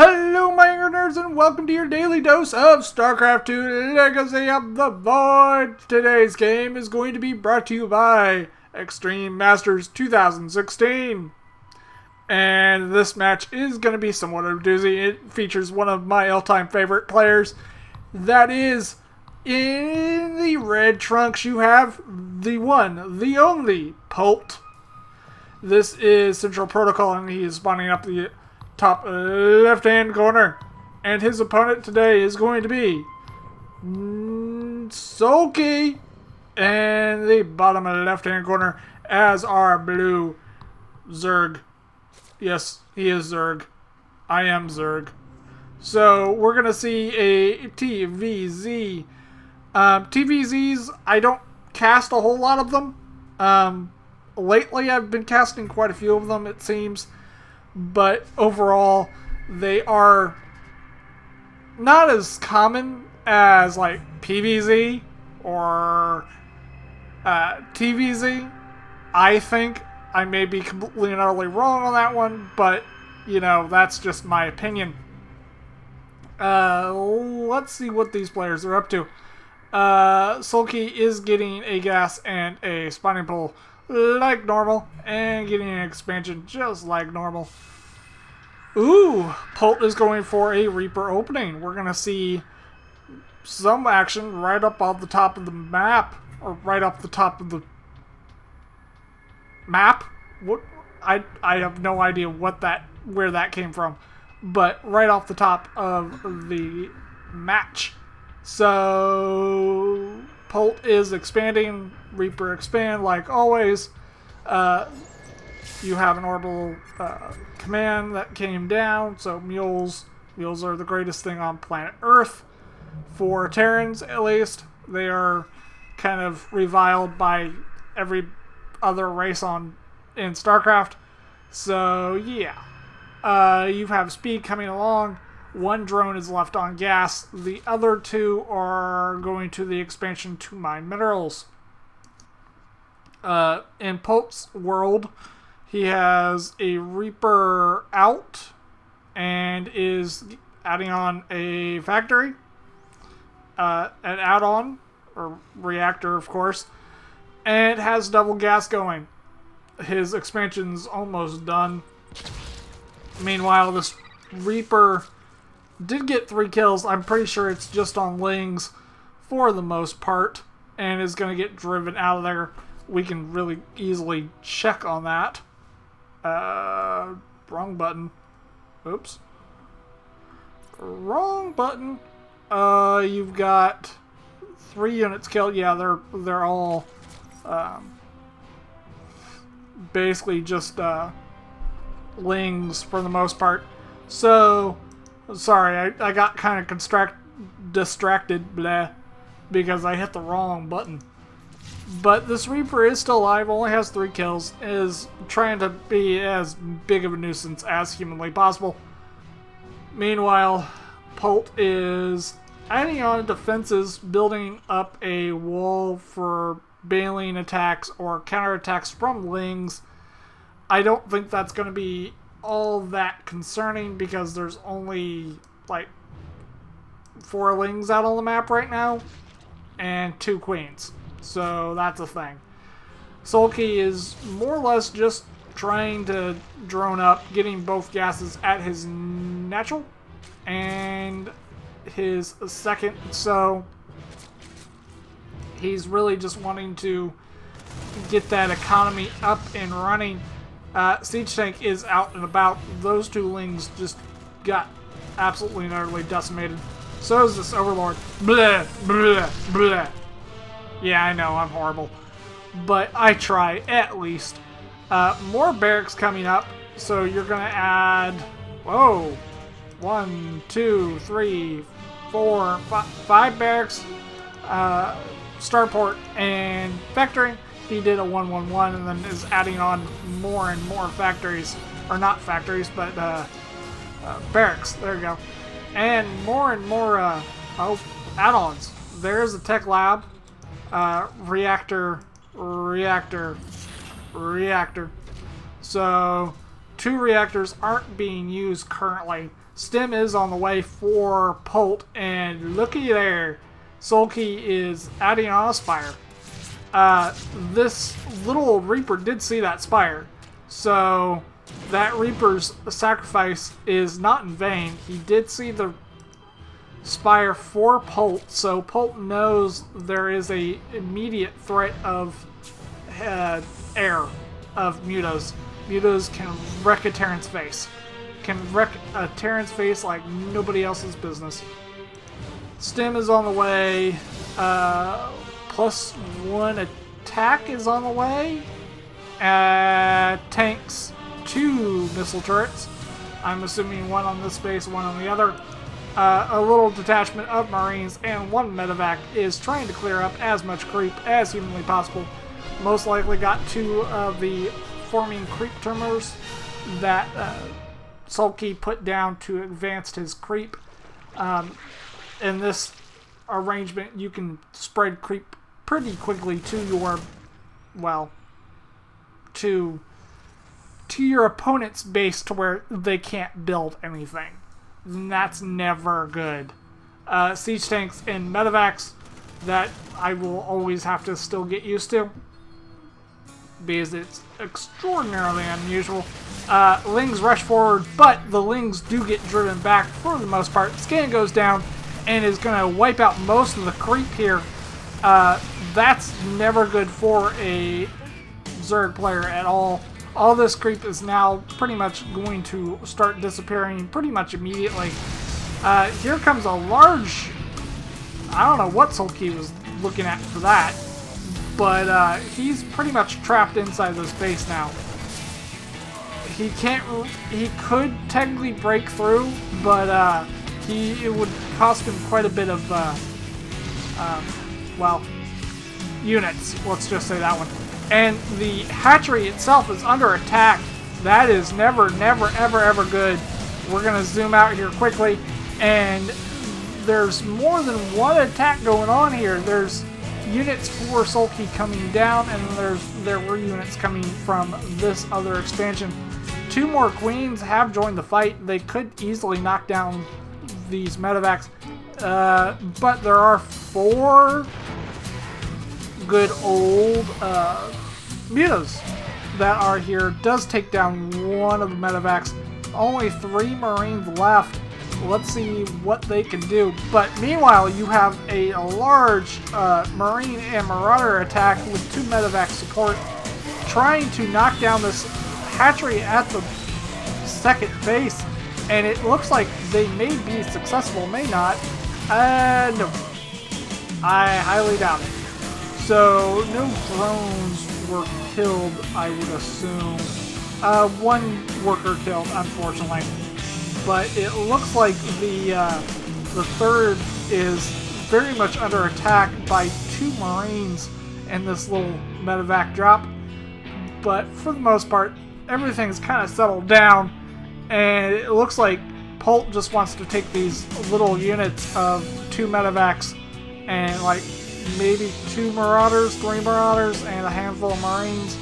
Hello, my nerds, and welcome to your daily dose of Starcraft 2 Legacy of the Void. Today's game is going to be brought to you by Extreme Masters 2016. And this match is going to be somewhat of a doozy. It features one of my all-time favorite players. That is, in the red trunks, you have the one, the only, Polt. This is Central Protocol, and he is spawning up the top left-hand corner. And his opponent today is going to be SoulKey, and the bottom left-hand corner as our blue Zerg. Yes, he is Zerg. I am Zerg. So we're going to see a TVZ. TVZs, I don't cast a whole lot of them. Lately I've been casting quite a few of them, it seems. But overall, they are not as common as like PVZ or TVZ. I think I may be completely and utterly wrong on that one, but you know, that's just my opinion. Let's see what these players are up to. SoulKey is getting a gas and a spawning pool like normal, and getting an expansion just like normal. Ooh, Polt is going for a Reaper opening. We're going to see some action right up off the top of the map, or right up the top of the map. What? I have no idea where that came from, but right off the top of the match. So Polt is expanding, Reaper expand like always. You have an orbital command that came down, so mules are the greatest thing on planet Earth. For Terrans, at least, they are kind of reviled by every other race in Starcraft. So yeah, you have speed coming along. One drone is left on gas. The other two are going to the expansion to mine minerals. In Polt's world, he has a Reaper out and is adding on a factory, an add-on, or reactor, of course, and has double gas going. His expansion's almost done. Meanwhile, this Reaper did get 3 kills. I'm pretty sure it's just on Lings for the most part, and is going to get driven out of there. We can really easily check on that. Wrong button. Oops. Wrong button. You've got 3 units killed. Yeah, they're all basically just Lings for the most part. So sorry, I got kind of distracted, because I hit the wrong button. But this Reaper is still alive, only has 3 kills, is trying to be as big of a nuisance as humanly possible. Meanwhile, Polt is adding on defenses, building up a wall for bailing attacks or counterattacks from Lings. I don't think that's going to be all that concerning because there's only like 4 Lings out on the map right now and 2 Queens, so that's a thing. SoulKey is more or less just trying to drone up, getting both gases at his natural and his second, so he's really just wanting to get that economy up and running. Siege Tank is out and about. Those 2 Lings just got absolutely and utterly decimated. So is this Overlord. Blah, blah, blah. Yeah, I know, I'm horrible. But I try, at least. More barracks coming up. So you're going to add... Whoa. 1, 2, 3, 4, 5 barracks. Starport and factory. He did a 1-1-1 and then is adding on more and more factories. Or not factories, but barracks. There you go. And more add-ons. There's a tech lab. Reactor. So 2 reactors aren't being used currently. Stim is on the way for Polt, and looky there, SoulKey is adding on a Spire. This little Reaper did see that Spire, so that Reaper's sacrifice is not in vain. He did see the Spire for Polt, so Polt knows there is a immediate threat of air, of Mutos. Mutos can wreck a Terran's face. Can wreck a Terran's face like nobody else's business. Stim is on the way. +1 attack is on the way. Tanks 2 missile turrets. I'm assuming one on this base, one on the other. A little detachment of Marines and 1 medevac is trying to clear up as much creep as humanly possible. Most likely got 2 of the forming creep terminals that SoulKey put down to advance his creep. In this arrangement, you can spread creep pretty quickly to your, well, to your opponent's base to where they can't build anything. And that's never good. Siege tanks and medevacs that I will always have to still get used to, because it's extraordinarily unusual. Lings rush forward, but the Lings do get driven back for the most part. Scan goes down and is going to wipe out most of the creep here. That's never good for a Zerg player at all. All this creep is now pretty much going to start disappearing pretty much immediately. Here comes a large... I don't know what SoulKey was looking at for that, but he's pretty much trapped inside this base now. He can't... He could technically break through, but it would cost him quite a bit of, well, units. Let's just say that one. And the hatchery itself is under attack. That is never, never, ever, ever good. We're going to zoom out here quickly, and there's more than one attack going on here. There's units for SoulKey coming down, and there were units coming from this other expansion. 2 more queens have joined the fight. They could easily knock down these medevacs, but there are 4 good old Mutos that are here. Does take down 1 of the medevacs. Only 3 Marines left. Let's see what they can do. But meanwhile, you have a large Marine and Marauder attack with 2 medevac support trying to knock down this hatchery at the second base, and it looks like they may be successful, may not. No. I highly doubt it. So, no drones were killed, I would assume. 1 worker killed, unfortunately. But it looks like the third is very much under attack by 2 Marines and this little medevac drop. But for the most part, everything's kind of settled down, and it looks like Polt just wants to take these little units of 2 medevacs and like maybe 2 Marauders, 3 Marauders, and a handful of Marines,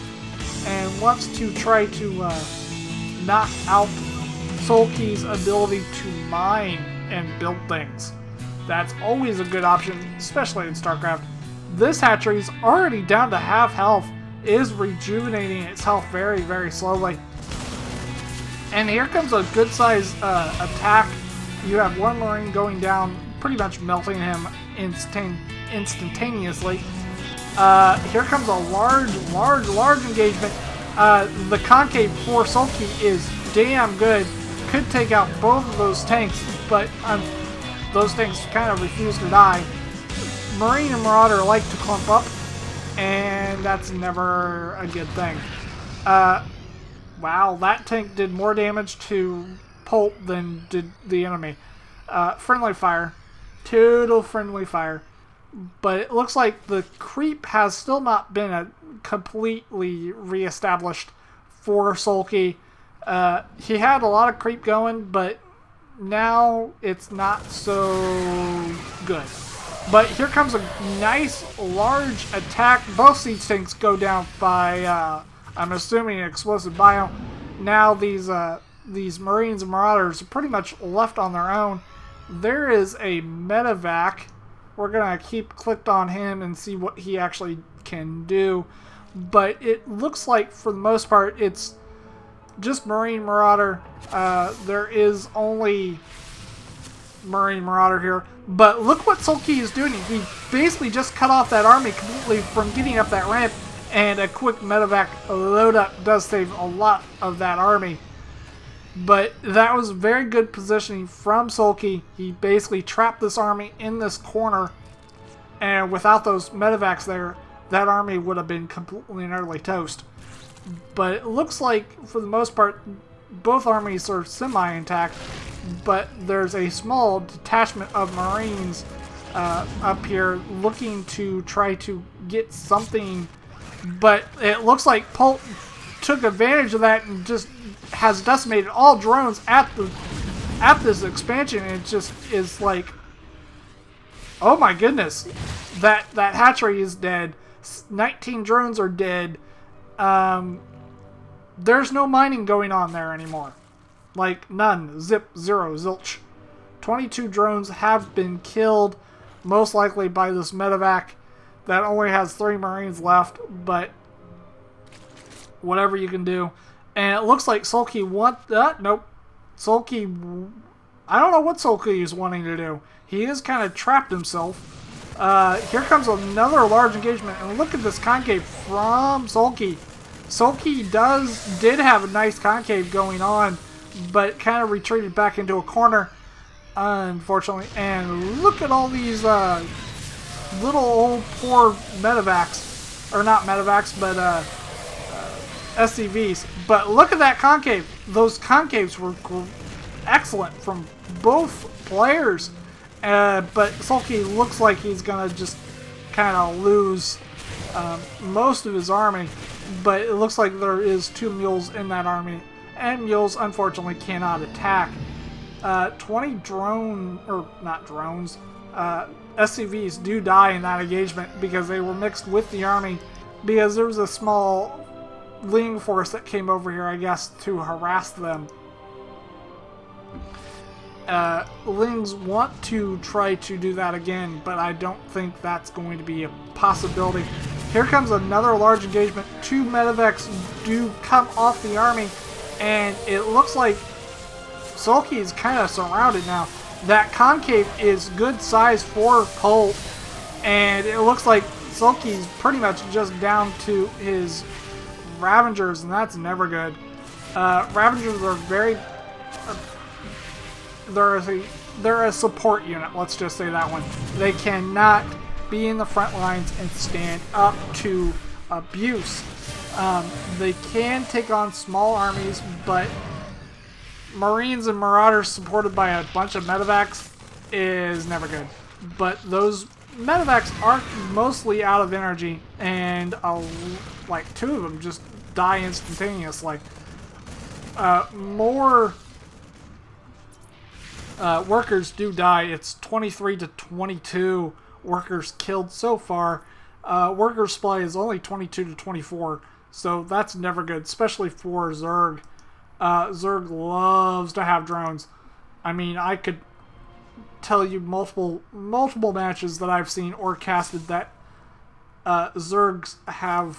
and wants to try to knock out SoulKey's ability to mine and build things. That's always a good option, especially in Starcraft. This hatchery's already down to half health, is rejuvenating its health very, very slowly. And here comes a good size attack. You have 1 Marine going down, pretty much melting him instantaneously. Here comes a large engagement. The concave for SoulKey is damn good. Could take out both of those tanks, but those tanks kind of refuse to die. Marine and Marauder like to clump up, and that's never a good thing. Wow, that tank did more damage to Polt than did the enemy. Friendly fire. Total friendly fire. But it looks like the creep has still not been completely reestablished for SoulKey. He had a lot of creep going, but now it's not so good. But here comes a nice large attack. Both siege tanks go down by, I'm assuming, explosive bio. Now these these Marines and Marauders are pretty much left on their own. There is a medevac. We're going to keep clicked on him and see what he actually can do. But it looks like, for the most part, it's just Marine Marauder. There is only Marine Marauder here. But look what SoulKey is doing. He basically just cut off that army completely from getting up that ramp. And a quick medevac load up does save a lot of that army. But that was very good positioning from SoulKey. He basically trapped this army in this corner. And without those medevacs there, that army would have been completely and utterly toast. But it looks like, for the most part, both armies are semi-intact. But there's a small detachment of Marines up here looking to try to get something. But it looks like Polt took advantage of that and just has decimated all drones at this expansion. And it just is like, oh my goodness, that hatchery is dead. 19 drones are dead. There's no mining going on there anymore. Like, none. Zip. Zero. Zilch. 22 drones have been killed, most likely by this medevac that only has 3 Marines left, but whatever you can do. And it looks like SoulKey nope. SoulKey, I don't know what SoulKey is wanting to do. He is kind of trapped himself. Here comes another large engagement, and look at this concave from SoulKey. SoulKey did have a nice concave going on, but kind of retreated back into a corner, unfortunately. And look at all these little old poor medevacs, or not medevacs, but SCVs. But look at that concave. Those concaves were excellent from both players. But SoulKey looks like he's gonna just kind of lose most of his army. But it looks like there is 2 mules in that army, and mules unfortunately cannot attack. 20 drone, or not drones, SCVs do die in that engagement because they were mixed with the army, because there was a small Ling force that came over here, I guess, to harass them. Lings want to try to do that again, but I don't think that's going to be a possibility. Here comes another large engagement. 2 medevacs do come off the army, and it looks like SoulKey is kind of surrounded now. That concave is good size for Polt, and it looks like SoulKey's pretty much just down to his Ravengers, and that's never good. Ravengers are very... they're a support unit, let's just say that one. They cannot be in the front lines and stand up to abuse. They can take on small armies, but Marines and Marauders supported by a bunch of medevacs is never good. But those medevacs are mostly out of energy, and like 2 of them just die instantaneously. More workers do die. It's 23 to 22 workers killed so far. Worker supply is only 22 to 24, so that's never good, especially for Zerg. Zerg loves to have drones. I mean, I could tell you multiple matches that I've seen or casted that Zergs have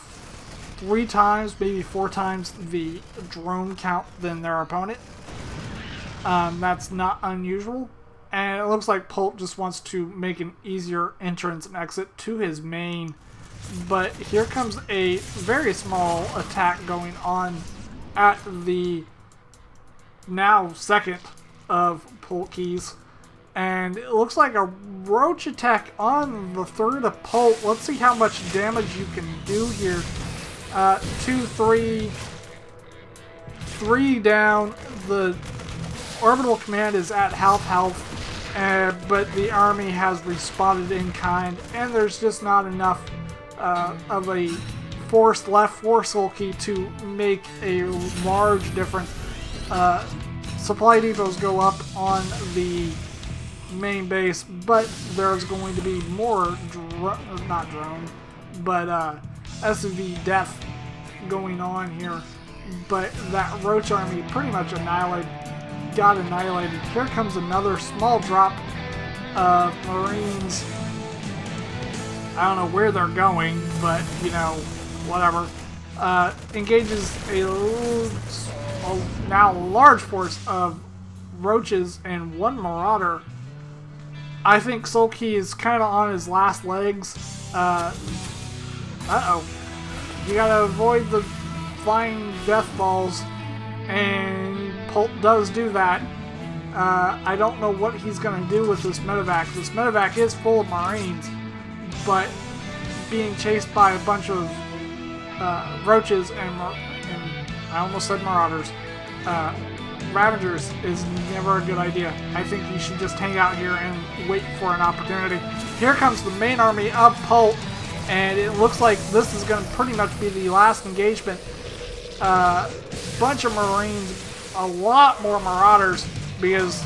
3 times, maybe 4 times the drone count than their opponent. That's not unusual. And it looks like Polt just wants to make an easier entrance and exit to his main. But here comes a very small attack going on at the now second of Poltkeys. And it looks like a roach attack on the third of Polt. Let's see how much damage you can do here. 2, 3 down. The orbital command is at half health. But the army has responded in kind, and there's just not enough of a force left for SoulKey to make a large difference. Supply depots go up on the main base, but there's going to be more SUV death going on here. but that roach army pretty much got annihilated. Here comes another small drop of Marines. I don't know where they're going, but, you know, whatever. Engages a now large force of roaches and one marauder. I think SoulKey is kind of on his last legs. Uh-oh. You gotta avoid the flying death balls, and Polt does do that. I don't know what he's gonna do with this medevac. This medevac is full of Marines, but being chased by a bunch of roaches and I almost said marauders, Ravagers is never a good idea. I think you should just hang out here and wait for an opportunity. Here comes the main army of Polt, and it looks like this is going to pretty much be the last engagement. Bunch of Marines, a lot more marauders, because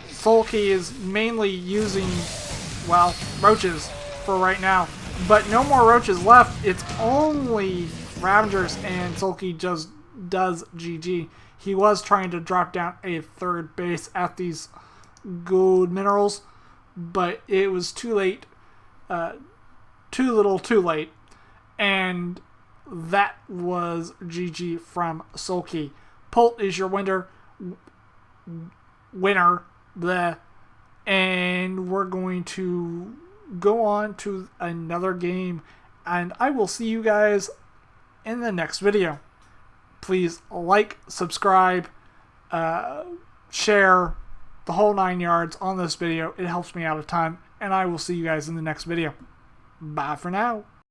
SoulKey is mainly using, well, roaches for right now. But no more roaches left. It's only Ravagers, and SoulKey just does GG. He was trying to drop down a third base at these gold minerals, but it was too late. Too little, too late. And that was GG from SoulKey. Polt is your winner. And we're going to go on to another game, and I will see you guys in the next video. Please like, subscribe, share, the whole 9 yards on this video. It helps me out a ton, and I will see you guys in the next video. Bye for now.